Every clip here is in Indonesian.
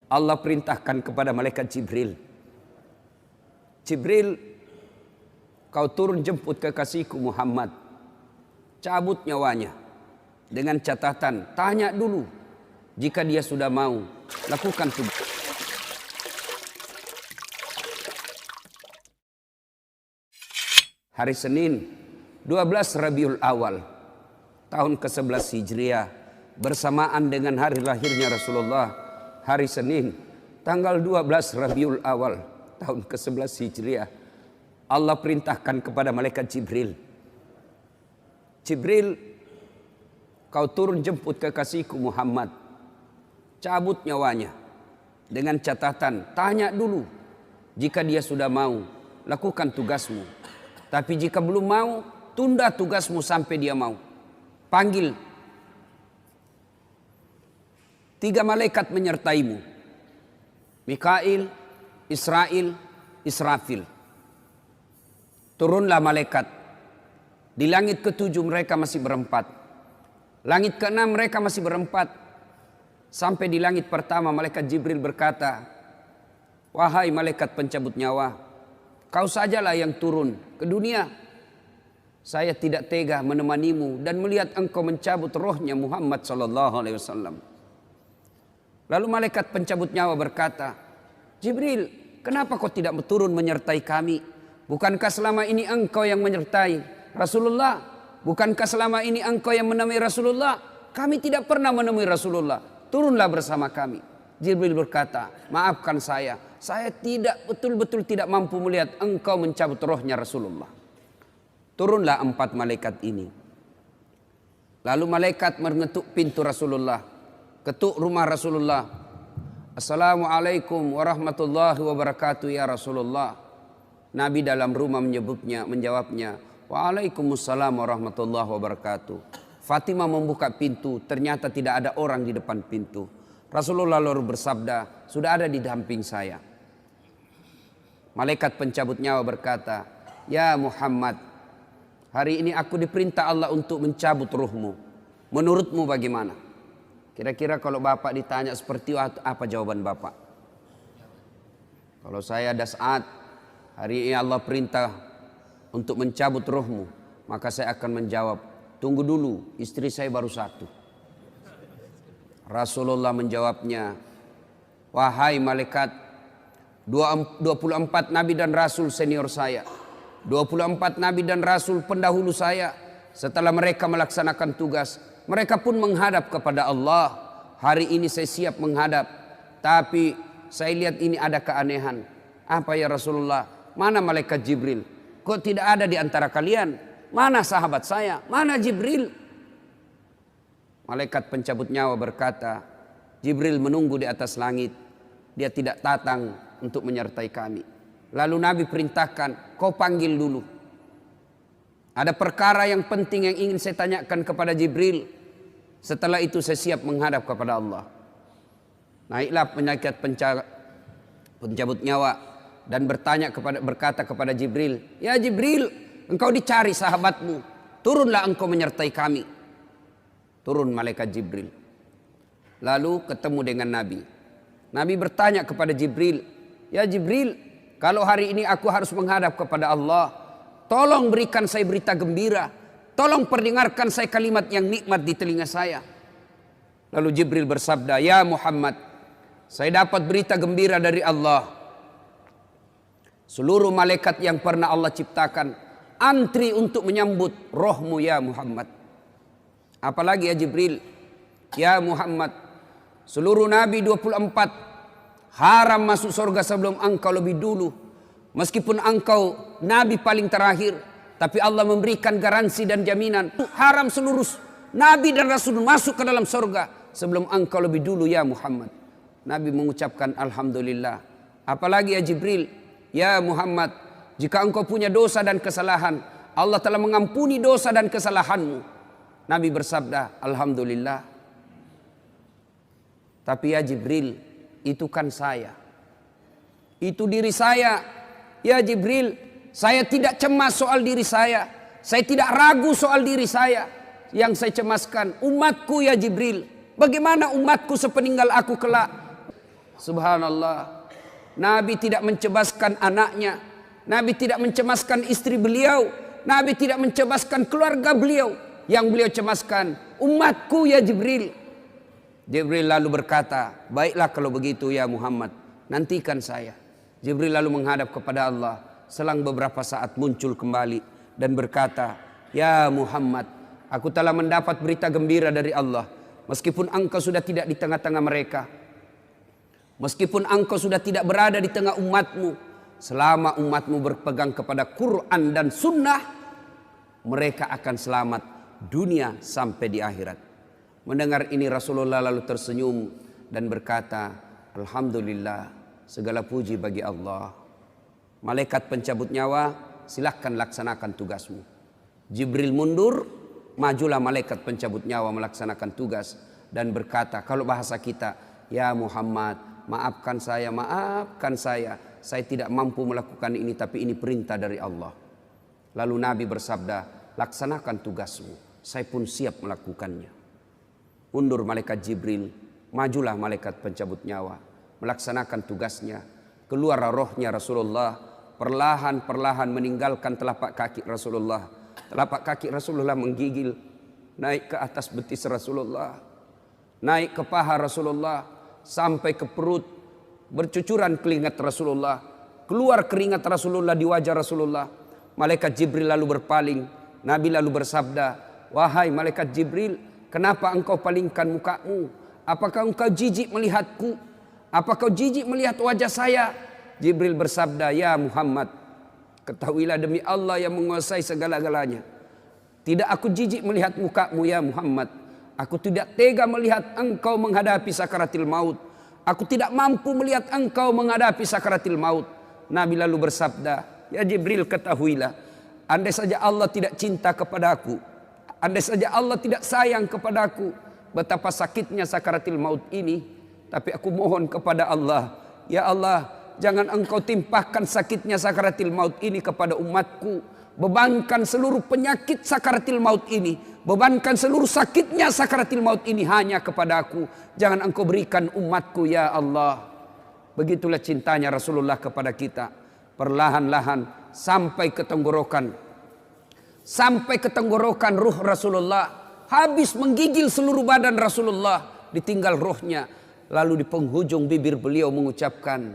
Allah perintahkan kepada malaikat Jibril, Jibril, kau turun jemput kekasihku Muhammad, cabut nyawanya, dengan catatan tanya dulu, jika dia sudah mau lakukan tugas. Hari Senin 12 Rabiul Awal tahun ke-11 Hijriah, bersamaan dengan hari lahirnya Rasulullah, hari Senin tanggal 12 Rabiul Awal tahun ke-11 Hijriah, Allah perintahkan kepada malaikat Jibril, Jibril, kau turun jemput kekasihku Muhammad, cabut nyawanya, dengan catatan tanya dulu, jika dia sudah mau lakukan tugasmu, tapi jika belum mau tunda tugasmu sampai dia mau. Panggil 3 malaikat menyertaimu, Mikail, Israel, Israfil. Turunlah malaikat. Di langit ke-7 mereka masih berempat, langit ke-6 mereka masih berempat. Sampai di langit pertama malaikat Jibril berkata, wahai malaikat pencabut nyawa, kau sajalah yang turun ke dunia. Saya tidak tega menemanimu dan melihat engkau mencabut rohnya Muhammad SAW. Lalu malaikat pencabut nyawa berkata, Jibril, kenapa kau tidak turun menyertai kami? Bukankah selama ini engkau yang menyertai Rasulullah? Bukankah selama ini engkau yang menemui Rasulullah? Kami tidak pernah menemui Rasulullah. Turunlah bersama kami. Jibril berkata, maafkan saya tidak betul-betul tidak mampu melihat engkau mencabut rohnya Rasulullah. Turunlah 4 malaikat ini. Lalu malaikat mengetuk pintu Rasulullah, ketuk rumah Rasulullah. Assalamualaikum warahmatullahi wabarakatuh ya Rasulullah. Nabi dalam rumah menjawabnya, waalaikumsalam warahmatullahi wabarakatuh. Fatimah membuka pintu, ternyata tidak ada orang di depan pintu. Rasulullah lalu bersabda, sudah ada di samping saya. Malaikat pencabut nyawa berkata, ya Muhammad, hari ini aku diperintah Allah untuk mencabut ruhmu. Menurutmu bagaimana? Kira-kira kalau Bapak ditanya seperti itu, apa jawaban Bapak? Kalau saya ada saat hari ini Allah perintah untuk mencabut ruhmu, maka saya akan menjawab, tunggu dulu, istri saya baru 1. Rasulullah menjawabnya, wahai malaikat, 24 nabi dan rasul senior saya, 24 nabi dan rasul pendahulu saya, setelah mereka melaksanakan tugas, mereka pun menghadap kepada Allah. Hari ini saya siap menghadap, tapi saya lihat ini ada keanehan. Apa ya Rasulullah? Mana malaikat Jibril? Kok tidak ada di antara kalian? Mana sahabat saya? Mana Jibril? Malaikat pencabut nyawa berkata, Jibril menunggu di atas langit. Dia tidak datang untuk menyertai kami. Lalu Nabi perintahkan, kau panggil dulu. Ada perkara yang penting yang ingin saya tanyakan kepada Jibril. Setelah itu saya siap menghadap kepada Allah. Naiklah malaikat pencabut nyawa dan berkata kepada Jibril, ya Jibril, engkau dicari sahabatmu, turunlah engkau menyertai kami. Turun malaikat Jibril. Lalu ketemu dengan Nabi. Nabi bertanya kepada Jibril, ya Jibril, kalau hari ini aku harus menghadap kepada Allah, tolong berikan saya berita gembira, tolong perdengarkan saya kalimat yang nikmat di telinga saya. Lalu Jibril bersabda, ya Muhammad, saya dapat berita gembira dari Allah. Seluruh malaikat yang pernah Allah ciptakan antri untuk menyambut rohmu ya Muhammad. Apalagi ya Jibril, ya Muhammad, seluruh nabi 24 haram masuk surga sebelum engkau lebih dulu. Meskipun engkau nabi paling terakhir, tapi Allah memberikan garansi dan jaminan haram seluruh nabi dan rasul masuk ke dalam surga sebelum engkau lebih dulu ya Muhammad. Nabi mengucapkan alhamdulillah. Apalagi ya Jibril, ya Muhammad, jika engkau punya dosa dan kesalahan, Allah telah mengampuni dosa dan kesalahanmu. Nabi bersabda, alhamdulillah. Tapi ya Jibril, itu kan saya, itu diri saya. Ya Jibril, saya tidak cemas soal diri saya tidak ragu soal diri saya. Yang saya cemaskan umatku ya Jibril. Bagaimana umatku sepeninggal aku kelak? Subhanallah. Nabi tidak mencebaskan anaknya, Nabi tidak mencemaskan istri beliau, Nabi tidak mencemaskan keluarga beliau. Yang beliau cemaskan, umatku ya Jibril. Jibril lalu berkata, baiklah kalau begitu ya Muhammad, nantikan saya. Jibril lalu menghadap kepada Allah. Selang beberapa saat muncul kembali dan berkata, ya Muhammad, aku telah mendapat berita gembira dari Allah. Meskipun engkau sudah tidak di tengah-tengah mereka, meskipun engkau sudah tidak berada di tengah umatmu, selama umatmu berpegang kepada Quran dan Sunnah, mereka akan selamat dunia sampai di akhirat. Mendengar ini Rasulullah lalu tersenyum dan berkata, Alhamdulillah, segala puji bagi Allah. Malaikat pencabut nyawa, silahkan laksanakan tugasmu. Jibril mundur, majulah malaikat pencabut nyawa melaksanakan tugas dan berkata, kalau bahasa kita, ya Muhammad, maafkan saya, saya tidak mampu melakukan ini, tapi ini perintah dari Allah. Lalu Nabi bersabda, laksanakan tugasmu, saya pun siap melakukannya. Mundur malaikat Jibril, majulah malaikat pencabut nyawa, melaksanakan tugasnya. Keluar rohnya Rasulullah, perlahan-perlahan meninggalkan telapak kaki Rasulullah. Telapak kaki Rasulullah menggigil, naik ke atas betis Rasulullah, naik ke paha Rasulullah, sampai ke perut. Bercucuran keringat Rasulullah, keluar keringat Rasulullah di wajah Rasulullah. Malaikat Jibril lalu berpaling. Nabi lalu bersabda, wahai malaikat Jibril, kenapa engkau palingkan mukamu? Apakah engkau jijik melihatku? Apakah kau jijik melihat wajah saya? Jibril bersabda, ya Muhammad, ketahuilah demi Allah yang menguasai segala-galanya, tidak aku jijik melihat mukamu ya Muhammad. Aku tidak tega melihat engkau menghadapi sakaratil maut. Aku tidak mampu melihat engkau menghadapi sakaratil maut. Nabi lalu bersabda, ya Jibril, ketahuilah, andai saja Allah tidak cinta kepadaku, andai saja Allah tidak sayang kepadaku, betapa sakitnya sakaratil maut ini. Tapi aku mohon kepada Allah, ya Allah, jangan engkau timpahkan sakitnya sakaratil maut ini kepada umatku. Bebankan seluruh penyakit sakaratil maut ini, bebankan seluruh sakitnya sakaratil maut ini hanya kepada aku. Jangan engkau berikan umatku ya Allah. Begitulah cintanya Rasulullah kepada kita. Perlahan-lahan sampai ke tenggorokan. Sampai ke tenggorokan ruh Rasulullah. Habis menggigil seluruh badan Rasulullah, ditinggal ruhnya. Lalu di penghujung bibir beliau mengucapkan,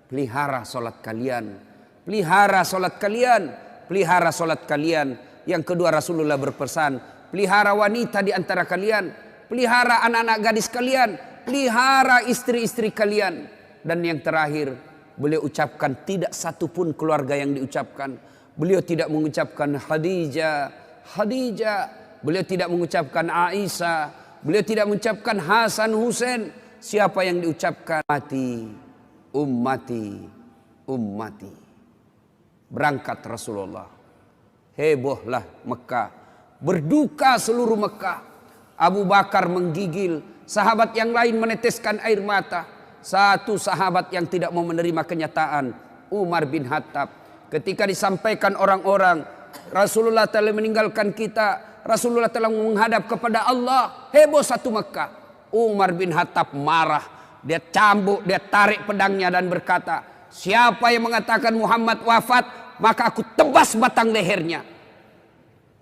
pelihara solat kalian, pelihara solat kalian, pelihara solat kalian. Yang kedua Rasulullah berpesan, pelihara wanita di antara kalian, pelihara anak-anak gadis kalian, pelihara istri-istri kalian. Dan yang terakhir beliau ucapkan, tidak satu pun keluarga yang diucapkan. Beliau tidak mengucapkan Khadijah, Khadijah. Beliau tidak mengucapkan Aisyah. Beliau tidak mengucapkan Hasan, Husain. Siapa yang diucapkan? Ummati, ummati, ummati. Berangkat Rasulullah. Hebohlah Mekah. Berduka seluruh Mekah. Abu Bakar menggigil. Sahabat yang lain meneteskan air mata. Satu sahabat yang tidak mau menerima kenyataan, Umar bin Khattab. Ketika disampaikan orang-orang, Rasulullah telah meninggalkan kita, Rasulullah telah menghadap kepada Allah, heboh satu Mekah. Umar bin Khattab marah. Dia cambuk, dia tarik pedangnya dan berkata, siapa yang mengatakan Muhammad wafat, maka aku tebas batang lehernya.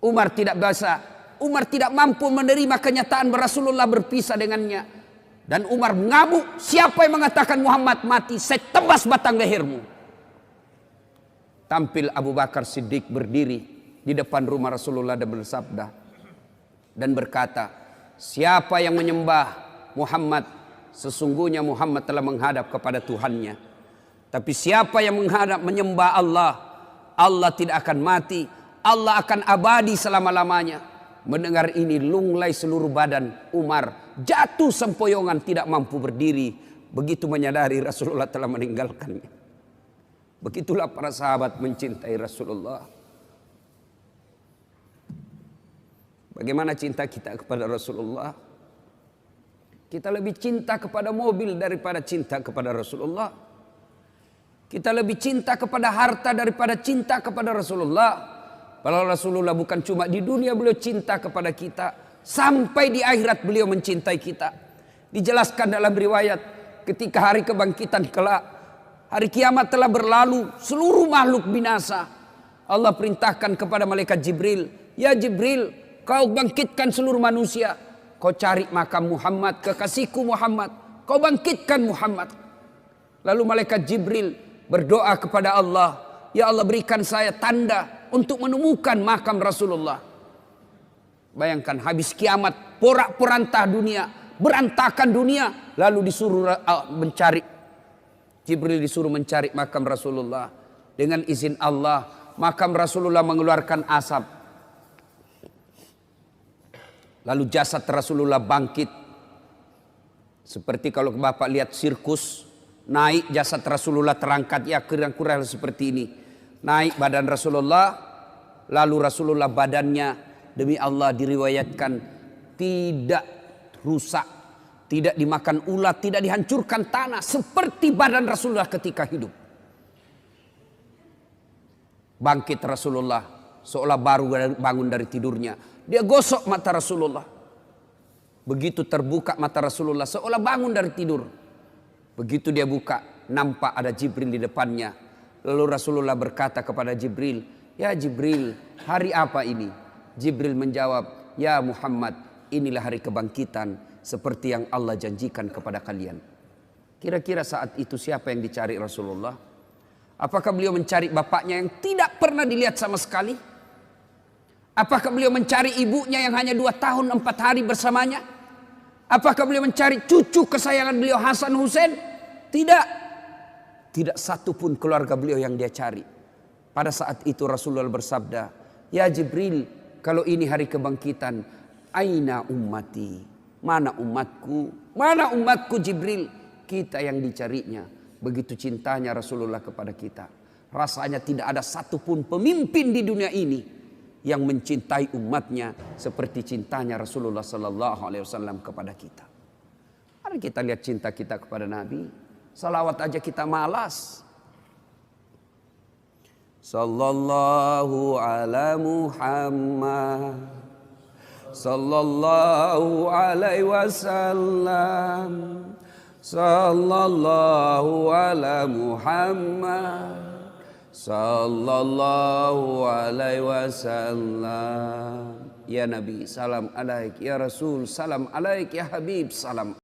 Umar tidak bisa. Umar tidak mampu menerima kenyataan Rasulullah berpisah dengannya. Dan Umar mengamuk, siapa yang mengatakan Muhammad mati, saya tebas batang lehermu. Tampil Abu Bakar Siddiq berdiri di depan rumah Rasulullah dan bersabda dan berkata, siapa yang menyembah Muhammad, sesungguhnya Muhammad telah menghadap kepada Tuhannya. Tapi siapa yang menyembah Allah, Allah tidak akan mati, Allah akan abadi selama-lamanya. Mendengar ini lunglai seluruh badan Umar, jatuh sempoyongan tidak mampu berdiri. Begitu menyadari Rasulullah telah meninggalkannya. Begitulah para sahabat mencintai Rasulullah. Bagaimana cinta kita kepada Rasulullah? Kita lebih cinta kepada mobil daripada cinta kepada Rasulullah. Kita lebih cinta kepada harta daripada cinta kepada Rasulullah. Kalau Rasulullah bukan cuma di dunia beliau cinta kepada kita, sampai di akhirat beliau mencintai kita. Dijelaskan dalam riwayat, ketika hari kebangkitan kelak, hari kiamat telah berlalu, seluruh makhluk binasa. Allah perintahkan kepada malaikat Jibril, ya Jibril, kau bangkitkan seluruh manusia. Kau cari makam Muhammad, kekasihku Muhammad. Kau bangkitkan Muhammad. Lalu malaikat Jibril berdoa kepada Allah, ya Allah berikan saya tanda untuk menemukan makam Rasulullah. Bayangkan habis kiamat, porak-porantah dunia, berantakan dunia, lalu disuruh mencari. Jibril disuruh mencari makam Rasulullah. Dengan izin Allah, makam Rasulullah mengeluarkan asap. Lalu jasad Rasulullah bangkit. Seperti kalau Bapak lihat sirkus, naik jasad Rasulullah terangkat, ya kurang-kurang seperti ini. Naik badan Rasulullah, lalu Rasulullah badannya demi Allah diriwayatkan tidak rusak, tidak dimakan ulat, tidak dihancurkan tanah, seperti badan Rasulullah ketika hidup. Bangkit Rasulullah seolah baru bangun dari tidurnya. Dia gosok mata Rasulullah. Begitu terbuka mata Rasulullah seolah bangun dari tidur. Begitu dia buka, nampak ada Jibril di depannya. Lalu Rasulullah berkata kepada Jibril, ya Jibril, hari apa ini? Jibril menjawab, ya Muhammad, inilah hari kebangkitan seperti yang Allah janjikan kepada kalian. Kira-kira saat itu siapa yang dicari Rasulullah? Apakah beliau mencari bapaknya yang tidak pernah dilihat sama sekali? Apakah beliau mencari ibunya yang hanya 2 tahun 4 hari bersamanya? Apakah beliau mencari cucu kesayangan beliau Hasan Hussein? Tidak. Tidak satu pun keluarga beliau yang dia cari. Pada saat itu Rasulullah bersabda, ya Jibril, kalau ini hari kebangkitan, aina ummati? Mana umatku? Mana umatku Jibril? Kita yang dicarinya. Begitu cintanya Rasulullah kepada kita. Rasanya tidak ada satupun pemimpin di dunia ini yang mencintai umatnya seperti cintanya Rasulullah Sallallahu Alaihi Wasallam kepada kita. Mari kita lihat cinta kita kepada Nabi. Salawat aja kita malas. Sallallahu ala Muhammad, Sallallahu alaihi wasallam, Sallallahu ala Muhammad, Sallallahu alaihi wasallam. Ya Nabi, salam alaik. Ya Rasul, salam alaik. Ya Habib, salam